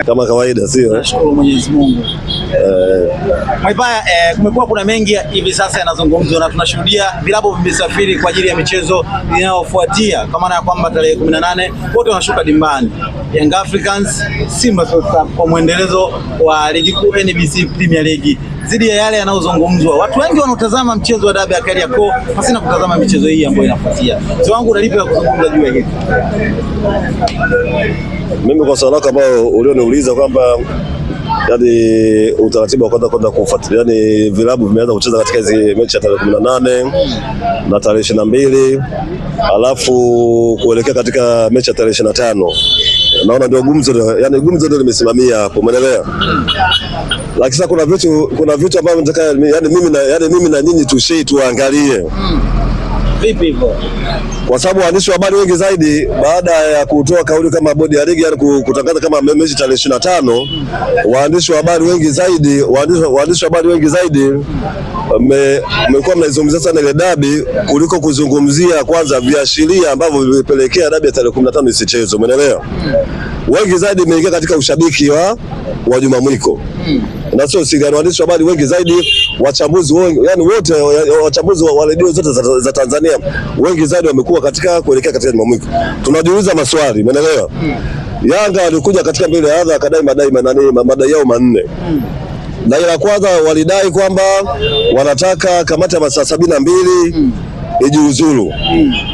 Kama kawaida, sio? Nashukuru Mwenyezi Mungu. Mwaipaya, kumekuwa kuna mengi hivi sasa yanazungumzwa na tunashuhudia vilabu vimesafiri kwa ajili ya michezo inayofuatia, kwa maana ya kwamba tarehe 18 wote wanashuka dimbani. Young Africans, Simba Sports Club kwa mwendelezo wa ligi kuu NBC Premier League. Zidi ya yale yanayozungumzwa, watu wengi wanaotazama mchezo wa dabi ya Kariakoo pasina kutazama michezo hii ambayo inafuatia. Sio wangu unalipa kuzungumza juu ya hili. Mimi kwa swali lako ambao ulioniuliza kwamba yani utaratibu wa kwenda kufuatilia, yani vilabu vimeanza kucheza katika hizo mechi ya tarehe 18 na tarehe 22, alafu kuelekea katika mechi ya tarehe 25. Naona ndio gumzo, yani gumzo ndio limesimamia hapo, umeelewa? Lakini sasa kuna vitu ambavyo nataka yani mimi na nyinyi tuangalie. Vipi hivyo? Kwa sababu waandishi wa habari wengi zaidi baada ya kutoa kauli kama bodi ya ligi yani kutangaza kama mechi tarehe 25, waandishi wa habari wengi zaidi mmekuwa mnaizungumzia sana ile dabi kuliko kuzungumzia kwanza viashiria ambavyo vimepelekea dabi ya tarehe 15 isichezwe, umeelewa? Wengi zaidi imeingia katika ushabiki wa Juma Mwiko. Na sio siri, waandishi wa habari wengi zaidi, wachambuzi wengi, yani wote wachambuzi wa redio zote za Tanzania wengi zaidi wamekuwa katika kuelekea katika Juma Mwiko. Tunajiuliza maswali, umeelewa? Yanga walikuja katika mbele ya hadha akadai madai yao manne. Dai la kwanza walidai kwamba wanataka kamati ya masaa 72 ijiuzulu.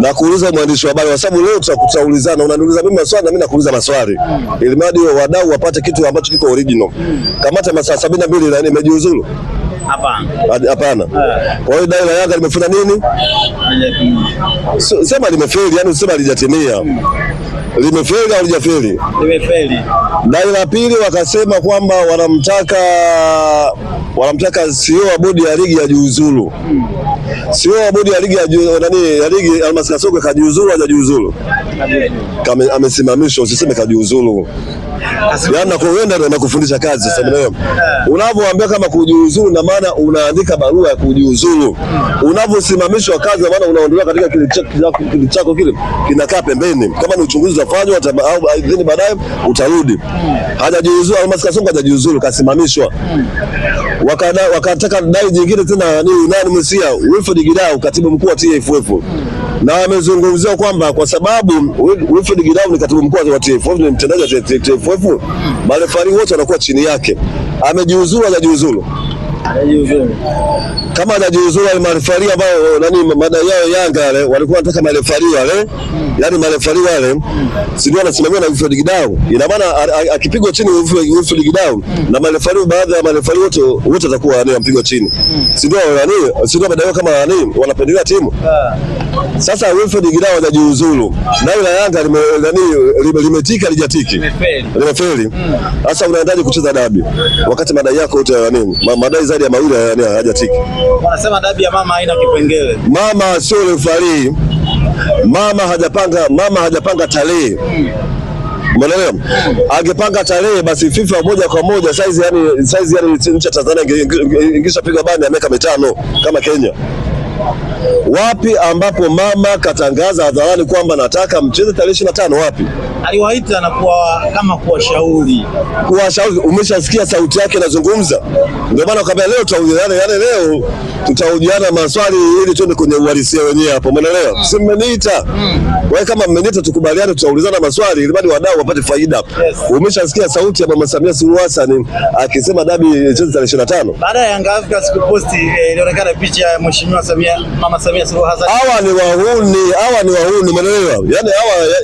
Na kuuliza mwandishi wa habari, kwa sababu leo tutaulizana, unaniuliza mimi maswali na mimi nakuuliza maswali, ili mradi wadau wapate kitu ambacho kiko original. Kamati ya masaa 72 na imejiuzulu? Hapana. Kwa hiyo dai la Yanga limefanya nini? Sema limefeli, yani usema halijatimia. Limefeli au halijafeli? Limefeli. Dai la pili wakasema kwamba wanamtaka CEO wa bodi ya ligi ajiuzulu. CEO wa bodi ya ligi ya ligi Almas Kasongo kajiuzulu au hajajiuzulu? Amesimamishwa, usiseme kajiuzulu. Yaani nakuenda na kufundisha kazi sasa, leo unapoambia kama kujiuzulu na maana unaandika barua ya kujiuzulu. Unaposimamishwa kazi na maana unaondolewa katika kile chako kile kinakaa pembeni, kama ni uchunguzi utafanywa au idhini baadaye utarudi. Hajajiuzulu Almas Kasongo, hajajiuzulu, kasimamishwa. Wakataka dai jingine tena, nani Msia Wilfred Gidau, katibu mkuu wa TFF, na amezungumzia kwamba kwa sababu Wilfred Gidau ni katibu mkuu wa TFF, ni mtendaji wa TFF, marefari wote wanakuwa chini yake. Amejiuzulu, hajajiuzulu? Kama hajajiuzulu, wale marefari ambao madai yao Yanga wale walikuwa wanataka marefari wale, yani marefari wale sio wanasimamiwa na Wilfred Gidau. Ina maana akipigwa chini Wilfred Gidau na marefari, baadhi ya marefari wote watakuwa wampigwa chini. Sio madai kama wanapendelea timu. Sasa Wilfred Gidau hajajiuzulu. Dai la Yanga limetika lijatiki. Limefeli. Sasa unaendaje kucheza dabi wakati madai yako yote madai zaidi ya mawili hajatiki? Wanasema dabi ya mama haina kipengele. Mama sio referee. Mama hajapanga tarehe. Umeelewa? Angepanga tarehe basi FIFA moja kwa moja size yani nchi ya Tanzania ingeshapiga bani ya miaka 5 kama Kenya. Wapi ambapo mama katangaza hadharani kwamba nataka mcheze tarehe 25? Wapi? Aliwaita na kuwashauri. Umeshasikia sauti yake inazungumza. Ndio maana akamwambia leo tutahojiana maswali ili tuende kwenye uhalisia wenyewe hapo, umeelewa? Si mmeniita. Wewe kama mmeniita tukubaliane, tutaulizana maswali ili bado wadau wapate faida. Umeshasikia sauti ya Mama Samia Suluhu Hassan akisema dabi icheze tarehe 25. Baada ya Yanga Africans kuposti ilionekana picha ya Mheshimiwa Mama Samia Suluhu Hassan. Hawa ni wahuni, umeelewa?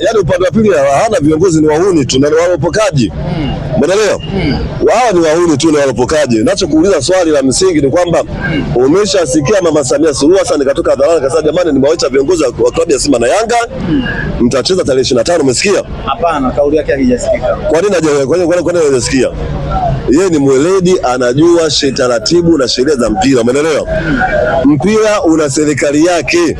Yani upande wa pili hana viongozi, ni wahuni tu na walopokaji. Umeelewa? Hawa ni wahuni tu na walopokaji. Ninachokuuliza swali la msingi ni kwamba umeshasikia Mama Samia Suluhu Hassan katoka hadharani akasema jamani, nimewaita viongozi wa klabu ya Simba na Yanga mtacheza tarehe 25, umesikia? Hapana, kauli yake haijasikika. Kwa nini hajasikia? Yeye ni mweledi, anajua taratibu na sheria za mpira, umeelewa? Mpira una serikali yake.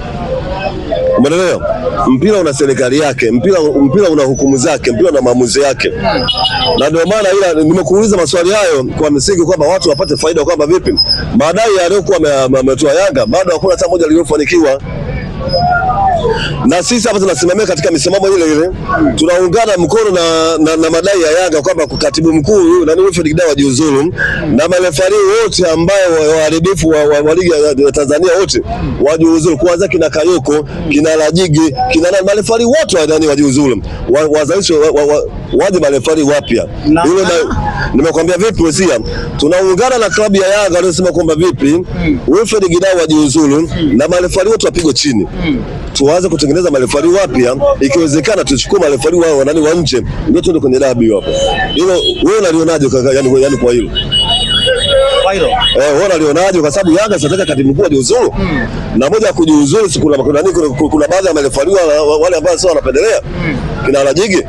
Umeelewa? Mpira una serikali yake, mpira una hukumu zake, mpira una maamuzi yake. Na ndio maana nimekuuliza maswali hayo kwa msingi kwamba watu wapate faida, kwamba vipi madai yaliyokuwa ametoa Yanga bado hakuna hata moja lililofanikiwa. Na sisi hapa tunasimamia katika misimamo ile ile. Tunaungana mkono na madai ya Yanga kwamba katibu mkuu na Wilfred Kidao wajiuzulu, na marefari wote ambao waharibifu wa ligi ya Tanzania wote wajiuzulu, kuanzia kina Kayoko, kina Lajigi, kina marefari wote wajiuzulu. Wazalishwe waje marefari wapya. Hilo nimekwambia vipi Wesia? Tunaungana na klabu ya Yanga waliosema kwamba vipi Wilfred Kidao wajiuzulu na marefari wote wapigwe chini. Tuanze kutengeneza marefari wapya, ikiwezekana tuchukue marefari wao wa nje ndio tuende kwenye dabi hapo. Hilo wewe unalionaje yani kwa hilo? Wewe unalionaje kwa sababu Yanga sasa katibu mkuu ajiuzulu? Na moja ya kujiuzulu kuna baadhi ya marefari wale ambao sio wanapendelea. Kina Lajigi.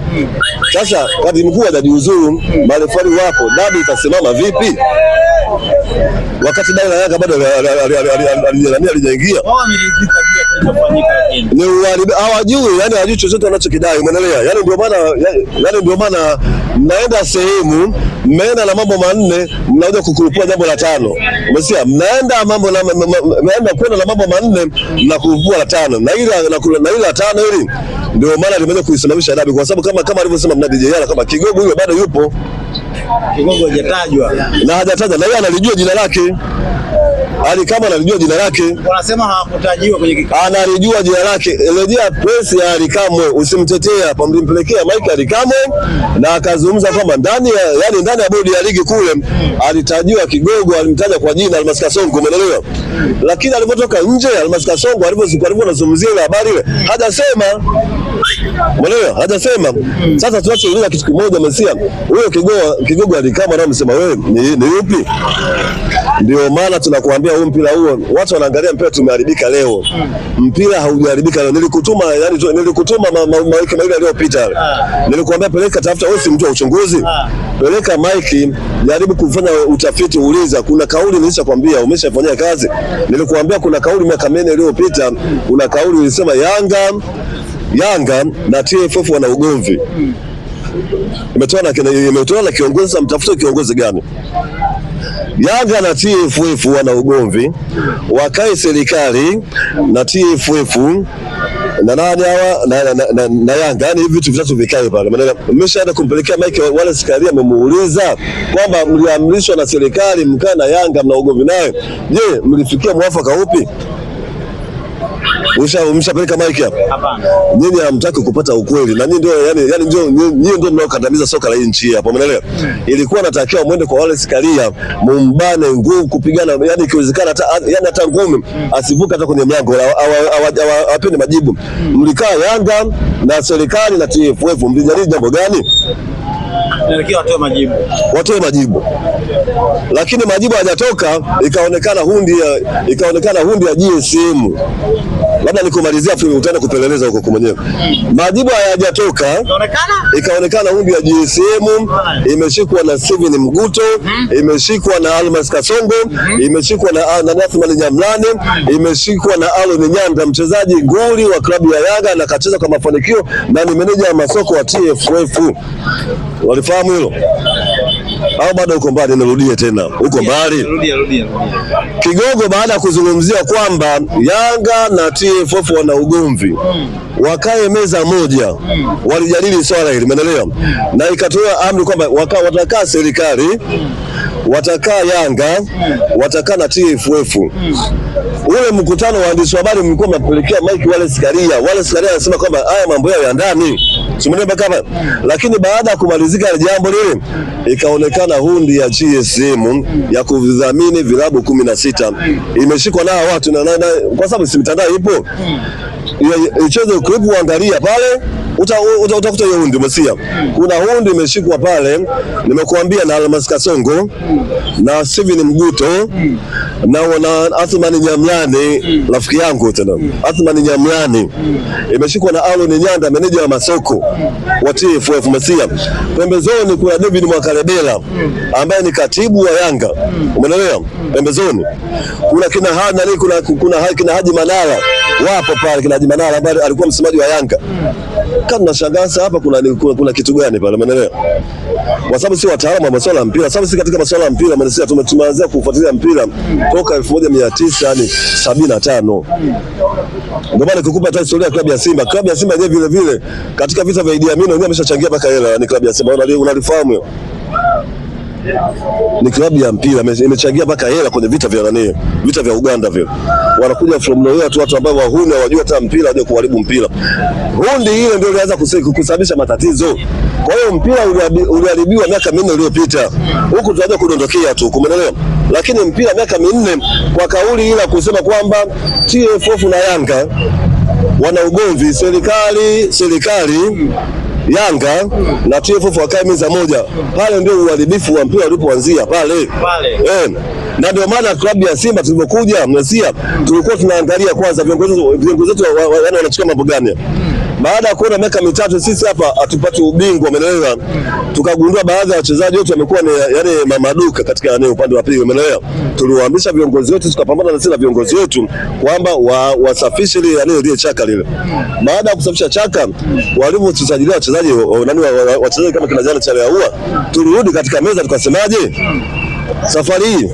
Sasa katibu mkuu hajajiuzulu, marefari wapo, dabi itasimama vipi? Wakati dai la Yanga bado alijaingia. Ni hawajui, yani hawajui chochote wanachokidai, umeelewa? Yani ndio maana mnaenda sehemu, mmeenda na mambo manne, mnakuja kukurupua jambo la tano. Umesikia? Mnaenda kwenda na mambo manne na kurupua la tano. Na ile la tano hili ndio maana limeanza kuisimamisha dabi, kwa sababu kama alivyosema mna DJ Yala kama Kigogo yule bado yupo. Kigogo hajatajwa. Na hajataja, na yeye analijua jina lake. Ali kama analijua jina lake. Wanasema hawakutajiwa kwenye kikao. Analijua jina lake. Rejea press ya Ali Kamwe, usimtetee hapa, mlimpelekea Mike Ali Kamwe na akazungumza kwamba ndani ya bodi ya ligi kule alitajiwa Kigogo, alimtaja kwa jina Almas Kasongo, umeelewa? Lakini alipotoka nje Almas Kasongo alivyozungumzia ile habari ile hajasema. Umeelewa? Hajasema. Sasa tunachouliza kitu kimoja Mesia, huyo Kigogo Ali Kamwe anamsema wewe ni yupi? Ndio maana tunakuambia huu mpira huo watu wanaangalia mpira tumeharibika leo. Mpira haujaharibika leo. Nilikutuma mawiki mawili yaliyopita. Nilikuambia peleka tafuta, wewe si mtu wa uchunguzi. Peleka Mike, jaribu kufanya utafiti, uliza. Kuna kauli nilishakwambia umeshafanyia kazi. Nilikuambia kuna kauli miaka minne iliyopita, kuna kauli ilisema Yanga na TFF wana ugomvi. Imetoa na kiongozi, sasa mtafuta kiongozi gani? Yanga na TFF wana ugomvi, wakae serikali na TFF na nani hawa na Yanga, yani hivi vitu vitatu vikae pale. Maana mmeshaenda kumpelekea Mike wale sikaria, amemuuliza kwamba mliamrishwa na serikali mkae na Yanga mna ugomvi naye. Je, mlifikia mwafaka upi? Umeshapeleka Mike hapa? Hapana. Nyinyi hamtaki kupata ukweli. Na nyinyi ndio mnaokandamiza soka la nchi hapa, umeelewa? Ilikuwa natakiwa muende kwa wale sikaria, mumbane nguvu kupigana, yani ikiwezekana hata ngumi asivuka hata kwenye mlango, awapende majibu. Mlikaa Yanga na serikali na TFF, mlijadili jambo gani? Nilikuwa watoe majibu. Lakini majibu hayajatoka, ikaonekana hundi ya GSM. Labda nikumalizia afu utaenda kupeleleza huko mwenyewe. Majibu hayajatoka, ikaonekana hundi ya GSM imeshikwa na Steven Mguto, imeshikwa na Almas Kasongo, imeshikwa na Nathman Nyamlane, imeshikwa na Alon Nyanda, mchezaji nguli wa klabu ya Yanga na kacheza kwa mafanikio na ni meneja wa masoko wa TFF. Walifahamu hilo? Au bado uko mbali? Nirudie tena. Uko mbali? Rudia. Kigogo baada ya kuzungumzia kwamba Yanga na TFF wana ugomvi, wakae meza moja, walijadili swala hili, umeelewa? Na ikatoa amri kwamba watakaa serikali, watakaa Yanga, watakaa na TFF. Ule mkutano wa waandishi wa habari mlikuwa mnapelekea Mike wale sikaria wanasema kwamba haya mambo yao ya ndani. Tumeelewa kama. Lakini baada ya kumalizika jambo lile, ikaonekana hundi ya GSM ya kudhamini vilabu 16 imeshikwa na watu na kwa sababu si mitandao ipo. Icheze clip uangalia pale utakuta hiyo hundi Mesia. Kuna hundi imeshikwa pale, nimekuambia na Almas Kasongo na Steven Mguto na Athman Nyamlane, rafiki yangu tena. Athman Nyamlane imeshikwa na Alon Nyanda, meneja wa masoko wa TFF Mesia. Pembezoni kuna David Mwakalebela ambaye ni katibu wa Yanga. Umeelewa? Pembezoni kuna kina Haji Manara, wapo pale kina Haji Manara ambaye alikuwa msemaji wa Yanga. Kama nashangaza hapa kuna kitu gani pale, umeelewa? Kwa sababu si wataalamu wa masuala ya mpira. Sababu si katika masuala ya mpira Malaysia tumeanza kufuatilia mpira toka 1975. Ndio maana nikukupa hata historia ya klabu ya Simba. Klabu ya Simba vile vile katika vita vya Idi Amin wenyewe ameshachangia mpaka hela, ni klabu ya Simba. Unalifahamu hiyo? Ni klabu ya mpira imechangia mpaka hela kwenye vita vya Uganda vile. Wanakuja from nowhere tu watu ambao wahuni hawajui hata mpira, waje kuharibu mpira. Hundi ile ndio ilianza kusababisha matatizo. Kwa hiyo mpira uliharibiwa miaka 4 iliyopita. Huku tunaanza kudondokea tu, umeelewa? Lakini mpira miaka 4 kwa kauli ile kusema kwamba TFF na Yanga wana ugomvi, serikali Yanga na TFF wakae meza moja. Pale ndio uharibifu wa mpira ulipoanzia pale. Na ndio maana klabu ya Simba tulipokuja Malaysia tulikuwa tunaangalia kwanza viongozi wetu wanachukua mambo gani. Baada ya kuona miaka 3 sisi hapa hatupati ubingwa, umeelewa? Tukagundua baadhi ya wachezaji wetu wamekuwa ni maduka katika upande wa pili, umeelewa? Tuliwaambisha viongozi wetu, tukapambana na sisi viongozi wetu kwamba wasafishe ile chaka lile. Baada ya kusafisha chaka, walivyotusajilia wachezaji kama kina Jana Chale Aua, tulirudi katika meza tukasemaje? Safari hii